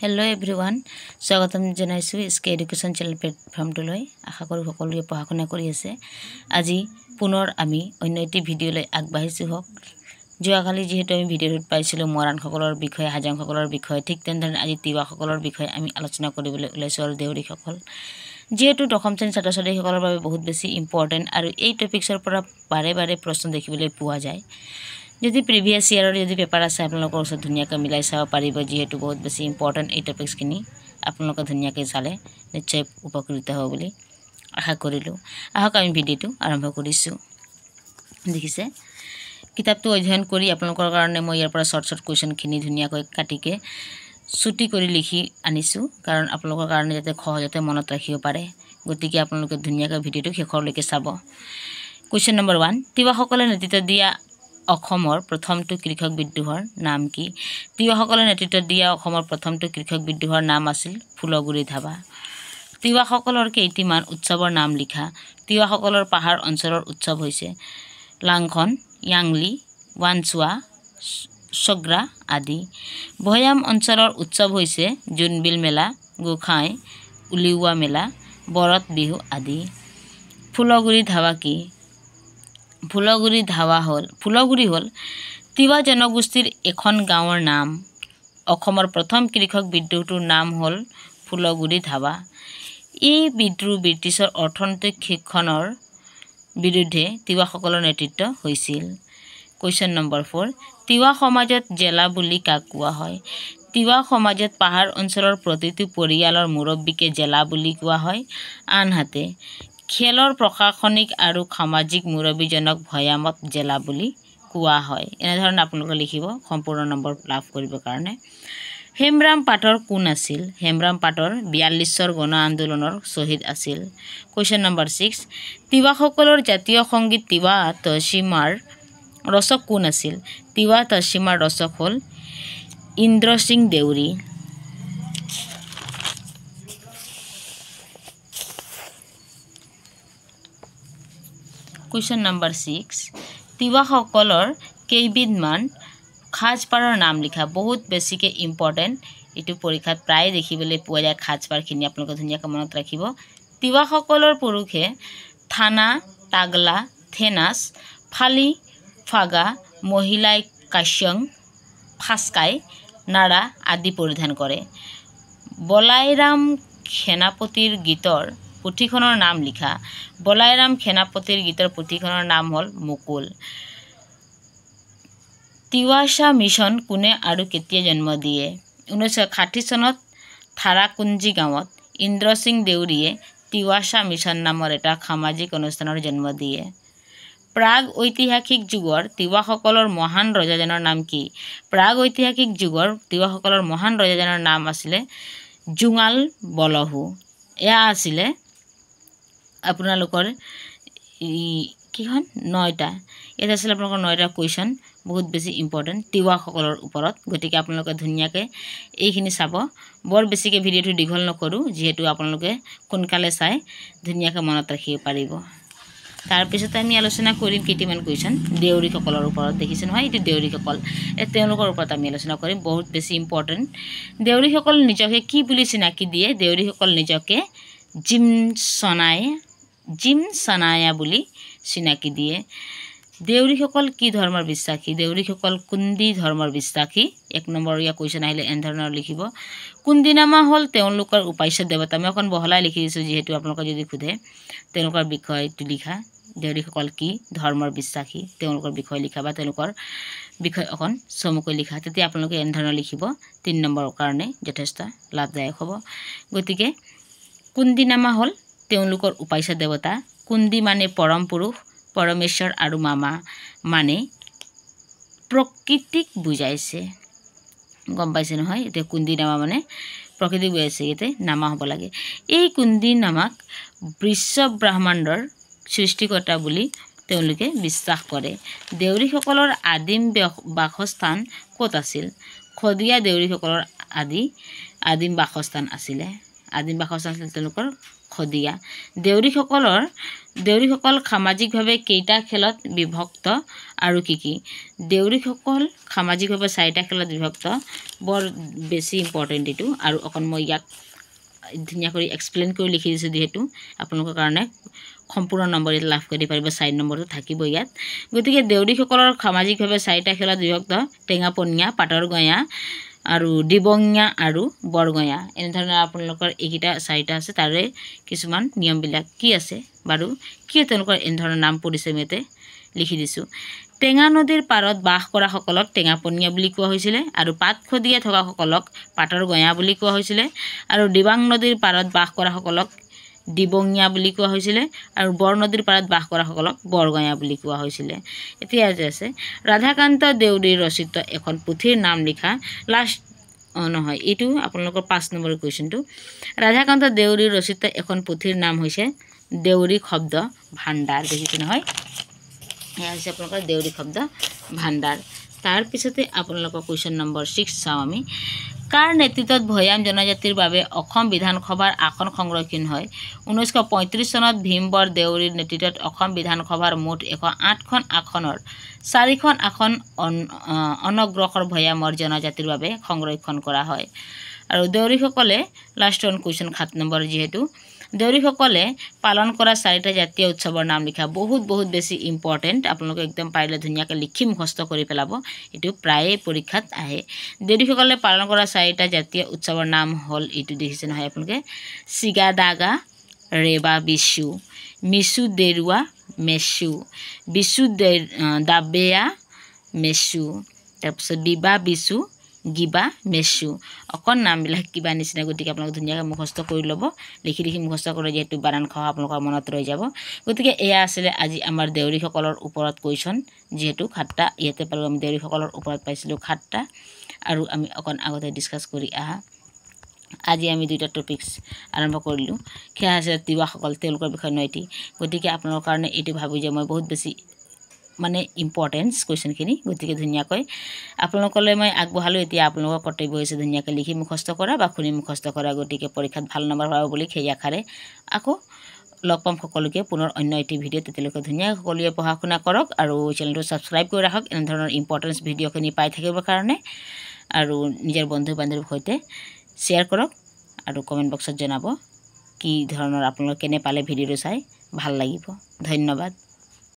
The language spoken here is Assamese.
Hello everyone, স্বাগতম জনাইছো এসকে এডুকেশন চ্যানেল প্ল্যাটফৰ্মটোলৈ আশা কৰো সকলোৱে পঢ়া শুনা কৰি আছে। আজি পুনৰ আমি অন্য এটি ভিডিঅলৈ আগবাঢ়িছো হক। যোৱাকালি যেহেতু আমি ভিডিঅ'ত পাইছিলো মৰাণসকলৰ বিষয়ে হাজংসকলৰ বিষয়ে, ঠিক তেনেধৰণে আজি তিৱাসকলৰ বিষয়ে আমি আলোচনা কৰিবলৈ ওলাইছো আৰু দেউৰীসকল। যেহেতু দশম শ্ৰেণীৰ ছাত্ৰ ছাত্ৰীসকলৰ বাবে বহুত বেছি ইম্পৰ্টেণ্ট আৰু এই টপিকছৰ পৰা বাৰে বাৰে প্ৰশ্ন দেখিবলৈ পোৱা যায়। যদি প্ৰিভিয়াছ ইয়াৰৰ যদি পেপাৰ আছে আপোনালোকৰ ওচৰত ধুনীয়াকৈ মিলাই চাব পাৰিব, যেহেতু বহুত বেছি ইম্পৰ্টেণ্ট এই টপিকছখিনি আপোনালোকে ধুনীয়াকৈ চালে নিশ্চয় উপকৃত হ'ব বুলি আশা কৰিলোঁ। আহক আমি ভিডিঅ'টো আৰম্ভ কৰিছোঁ। দেখিছে কিতাপটো অধ্যয়ন কৰি আপোনালোকৰ কাৰণে মই ইয়াৰ পৰা শ্বৰ্ট কুৱেশ্যনখিনি ধুনীয়াকৈ কাটিকে ছুটি কৰি লিখি আনিছোঁ, কাৰণ আপোনালোকৰ কাৰণে যাতে সহজতে মনত ৰাখিব পাৰে। গতিকে আপোনালোকে ধুনীয়াকৈ ভিডিঅ'টো শেষলৈকে চাব। কুৱেশ্যন নম্বৰ 1, তিৱাসকলে নেতৃত্ব দিয়া অসমৰ প্ৰথমটো কৃষক বিদ্ৰোহৰ নাম কি? তিৱাসকলে নেতৃত্ব দিয়া অসমৰ প্ৰথমটো কৃষক বিদ্ৰোহৰ নাম আছিল ফুলগুৰি ধাবা। তিৱাসকলৰ কেইটিমান উৎসৱৰ নাম লিখা। তিৱাসকলৰ পাহাৰ অঞ্চলৰ উৎসৱ হৈছে লাংখন, য়াংলি, ৱানচুৱা, চগ্ৰা আদি। ভৈয়াম অঞ্চলৰ উৎসৱ হৈছে জোনবিল মেলা, গোসাঁই উলিওৱা মেলা, বৰত বিহু আদি। ফুলগুৰি ধাবা কি? ফুলগুৰি হ'ল তিৱা জনগোষ্ঠীৰ এখন গাঁৱৰ নাম। অসমৰ প্ৰথম কৃষক বিদ্ৰোহটোৰ নাম হ'ল ফুলগুৰি ধাবা। এই বিদ্ৰোহ ব্ৰিটিছৰ অৰ্থনৈতিক শিক্ষণৰ বিৰুদ্ধে তিৱাসকলৰ নেতৃত্ব হৈছিল। কুৱেশ্যন নম্বৰ 4, তিৱা সমাজত জেলা বুলি কাক কোৱা হয়? তিৱা সমাজত পাহাৰ অঞ্চলৰ প্ৰতিটো পৰিয়ালৰ মুৰব্বীকে জেলা বুলি কোৱা হয়। আনহাতে খেলৰ প্ৰশাসনিক আৰু সামাজিক মুৰব্বীজনক ভৈয়ামত জেলা বুলি কোৱা হয়। এনেধৰণে আপোনালোকে লিখিব সম্পূৰ্ণ নম্বৰ লাভ কৰিবৰ কাৰণে। হেমৰাম পাটৰ কোন আছিল? হেমৰাম পাটৰ 42 গণ আন্দোলনৰ শ্বহীদ আছিল। কুৱেশ্যন নম্বৰ 6, তিৱাসকলৰ জাতীয় সংগীত তিৱা তহচিমাৰ ৰচক কোন আছিল? তিৱা তহচিমাৰ ৰচক হ'ল ইন্দ্ৰ সিং দেউৰী। কুৱেশ্যন নম্বৰ 6, তিৱাসকলৰ কেইবিধমান সাজপাৰৰ নাম লিখা। বহুত বেছিকৈ ইম্পৰ্টেণ্ট, এইটো পৰীক্ষাত প্ৰায় দেখিবলৈ পোৱা যায়। সাজপাৰখিনি আপোনালোকে ধুনীয়াকৈ মনত ৰাখিব। তিৱাসকলৰ পুৰুষে থানা, তাগলা, থেনাচ, ফালি, ফাগা, মহিলাই কাশ্যং, ফাস্কাই, নাৰা আদি পৰিধান কৰে। বলাইৰাম সেনাপতিৰ গীতৰ পুথিখনৰ নাম লিখা। বলাইৰাম সেনাপতিৰ গীতৰ পুথিখনৰ নাম হ'ল মুকুল। তিৱাছা মিছন কোনে আৰু কেতিয়া জন্ম দিয়ে? 1960 চনত থাৰাকুঞ্জি গাঁৱত ইন্দ্ৰ সিং দেউৰীয়ে তিৱাছা মিছন নামৰ এটা সামাজিক অনুষ্ঠানৰ জন্ম দিয়ে। প্ৰাগ ঐতিহাসিক যুগৰ তিৱাসকলৰ মহান ৰজাজনৰ নাম কি? প্ৰাগ ঐতিহাসিক যুগৰ তিৱাসকলৰ মহান ৰজাজনৰ নাম আছিলে জোঙাল বলহু। এয়া আছিলে আপোনালোকৰ কিখন 9টা। ইয়াত আছিলে আপোনালোকৰ 9টা কুৱেশ্যন, বহুত বেছি ইম্পৰ্টেণ্ট তিৱাসকলৰ ওপৰত। গতিকে আপোনালোকে ধুনীয়াকৈ এইখিনি চাব। বৰ বেছিকৈ ভিডিঅ'টো দীঘল নকৰোঁ, যিহেতু আপোনালোকে সোনকালে চাই ধুনীয়াকৈ মনত ৰাখিব পাৰিব। তাৰপিছতে আমি আলোচনা কৰিম কেইটামান কুৱেশ্যন দেউৰীসকলৰ ওপৰত। দেখিছে নহয়, এইটো দেউৰীসকল, তেওঁলোকৰ ওপৰত আমি আলোচনা কৰিম। বহুত বেছি ইম্পৰ্টেণ্ট। দেউৰীসকল নিজকে কি বুলি চিনাকি দিয়ে? দেউৰীসকল নিজকে জিম চনায়া বুলি চিনাকি দিয়ে। দেউৰীসকল কি ধৰ্মৰ বিশ্বাসী? দেউৰীসকল কুন্দি ধৰ্মৰ বিশ্বাসী। 1 নম্বৰীয়া কুৱেশ্যন আহিলে এনেধৰণৰ লিখিব। কুন্দিনামা হ'ল তেওঁলোকৰ উপাস্য দেৱতা। মই অকণ বহলাই লিখি দিছোঁ, যিহেতু আপোনালোকে যদি সোধে তেওঁলোকৰ বিষয়টো লিখা। দেউৰীসকল কি ধৰ্মৰ বিশ্বাসী, তেওঁলোকৰ বিষয়ে লিখা বা তেওঁলোকৰ বিষয়ে অকণ চমুকৈ লিখা, তেতিয়া আপোনালোকে এনেধৰণৰ লিখিব। 3 নম্বৰৰ কাৰণে যথেষ্ট লাভদায়ক হ'ব। গতিকে কুন্দিনামা হ'ল তেওঁলোকৰ উপাস্য দেৱতা। কুন্দি মানে পৰম পুৰুষ, পৰমেশ্বৰ, আৰু মামা মানে প্ৰকৃতিক বুজাইছে। গম পাইছে নহয়? এতিয়া কুন্দিনামা মানে প্ৰকৃতিক বুজাইছে, ইয়াতে নামা হ'ব লাগে। এই কুন্দিনামাক বিশ্ব ব্ৰহ্মাণ্ডৰ সৃষ্টিকৰ্তা বুলি তেওঁলোকে বিশ্বাস কৰে। দেউৰীসকলৰ আদিম বাসস্থান ক'ত আছিল? শদিয়া দেউৰীসকলৰ আদিম বাসস্থান আছিলে। আদিম বাসস্থান আছিল তেওঁলোকৰ খদিয়া। দেউৰীসকল সামাজিকভাৱে কেইটা খেলত বিভক্ত আৰু কি কি? দেউৰীসকল সামাজিকভাৱে 4টা খেলত বিভক্ত। বৰ বেছি ইম্পৰ্টেণ্ট এইটো, আৰু অকণ মই ইয়াক ধুনীয়া কৰি এক্সপ্লেইন কৰি লিখি দিছোঁ, যিহেতু আপোনালোকৰ কাৰণে সম্পূৰ্ণ নম্বৰ ইয়াত লাভ কৰিব পাৰিব, 4 নম্বৰটো থাকিব ইয়াত। গতিকে দেউৰীসকলৰ সামাজিকভাৱে 4টা খেলত বিভক্ত: টেঙাপনীয়া, পাটৰ গঞা, আৰু দিবঙীয়া আৰু বৰগঞা। এনেধৰণৰ আপোনালোকৰ এইকেইটা 4টা আছে, তাৰে কিছুমান নিয়মবিলাক কি আছে বাৰু, কিয় তেওঁলোকৰ এনেধৰণৰ নাম পৰিছে আমি ইয়াতে লিখি দিছোঁ। টেঙা নদীৰ পাৰত বাস কৰাসকলক টেঙাপনীয়া বুলি কোৱা হৈছিলে, আৰু পাতখদিয়া থকাসকলক পাটৰ গঞা বুলি কোৱা হৈছিলে, আৰু দিবাং নদীৰ পাৰত বাস কৰাসকলক দিবঙীয়া বুলি কোৱা হৈছিলে, আৰু বৰ নদীৰ পাৰত বাস কৰাসকলক বৰগঞা বুলি কোৱা হৈছিলে। এতিয়া যে আছে ৰাধাকান্ত দেউৰীৰ ৰচিত এখন পুথিৰ নাম লিখা। নহয়, এইটো আপোনালোকৰ 5 নম্বৰ কুৱেশ্যনটো। ৰাধাকান্ত দেউৰীৰ ৰচিত এখন পুথিৰ নাম হৈছে দেউৰী শব্দ ভাণ্ডাৰ। দেখিছে নহয়, এয়া হৈছে আপোনালোকৰ দেউৰী শব্দ ভাণ্ডাৰ। তাৰপিছতে আপোনালোকৰ কুৱেশ্যন নম্বৰ 6 চাওঁ আমি। কাৰ নেতৃত্বত ভৈয়াম জনজাতিৰ বাবে অসম বিধানসভাৰ আসন সংৰক্ষণ হয়? 1935 চনত ভীমবৰ দেউৰীৰ নেতৃত্বত অসম বিধানসভাৰ মুঠ 108খন আসনৰ 4খন আসন অনগ্ৰসৰ ভৈয়ামৰ জনজাতিৰ বাবে সংৰক্ষণ কৰা হয়। আৰু দেউৰীসকলে লাষ্ট ওৱান কুৱেশ্যন 7 নম্বৰ, যিহেতু দেউৰীসকলে পালন কৰা 4টা জাতীয় উৎসৱৰ নাম লিখা। বহুত বেছি ইম্পৰ্টেণ্ট, আপোনালোকে একদম পাৰিলে ধুনীয়াকৈ লিখি মুখস্থ কৰি পেলাব, এইটো প্ৰায়ে পৰীক্ষাত আহে। দেউৰীসকলে পালন কৰা 4টা জাতীয় উৎসৱৰ নাম হ'ল, এইটো দেখিছে নহয় আপোনালোকে, চিগাদাগা, ৰেবা বিচু, মিচু দেৰুৱা মেচু, বিচু দাবেয়া মেচু, তাৰপিছত বিবা বিচু, গিবা মেচু। অকণ নামবিলাক কিবা নিচিনা, গতিকে আপোনালোকে ধুনীয়াকৈ মুখস্থ কৰি ল'ব, লিখি মুখস্থ কৰি, যিহেতু বানান সহ আপোনালোকৰ মনত ৰৈ যাব। গতিকে এয়া আছিলে আজি আমাৰ দেউৰীসকলৰ ওপৰত কুৱেশ্যন, যিহেতু 7টা ইয়াতে পালোঁ আমি। দেউৰীসকলৰ ওপৰত পাইছিলোঁ 7টা, আৰু আমি অকণ আগতে ডিছকাছ কৰি আহা। আজি আমি 2টা টপিকছ আৰম্ভ কৰিলোঁ, সেয়া আছে তিৱাসকল, তেওঁলোকৰ বিষয়ে 9টি। গতিকে আপোনালোকৰ কাৰণে এইটো ভাবোঁ যে মই বহুত বেছি ইম্পৰ্টেঞ্চ কুৱেশ্যনখিনি, গতিকে ধুনীয়াকৈ আপোনালোকলৈ মই আগবঢ়ালোঁ। এতিয়া আপোনালোকৰ কৰ্তব্য হৈছে ধুনীয়াকৈ লিখি মুখস্থ কৰা বা শুনি মুখস্থ কৰা। গতিকে পৰীক্ষাত ভাল নম্বৰ পাব বুলি সেই আশাৰে আকৌ লগ পাম সকলোকে পুনৰ অন্য এটি ভিডিঅ'। তেতিয়ালৈকে ধুনীয়াকৈ সকলোৱে পঢ়া শুনা কৰক, আৰু চেনেলটো ছাবস্ক্ৰাইব কৰি ৰাখক এনেধৰণৰ ইম্পৰ্টেঞ্চ ভিডিঅ'খিনি পাই থাকিবৰ কাৰণে, আৰু নিজৰ বন্ধু বান্ধৱীৰ সৈতে শ্বেয়াৰ কৰক, আৰু কমেণ্ট বক্সত জনাব কি ধৰণৰ আপোনালোকে কেনে পালে ভিডিঅ'টো চাই ভাল লাগিব। ধন্যবাদ।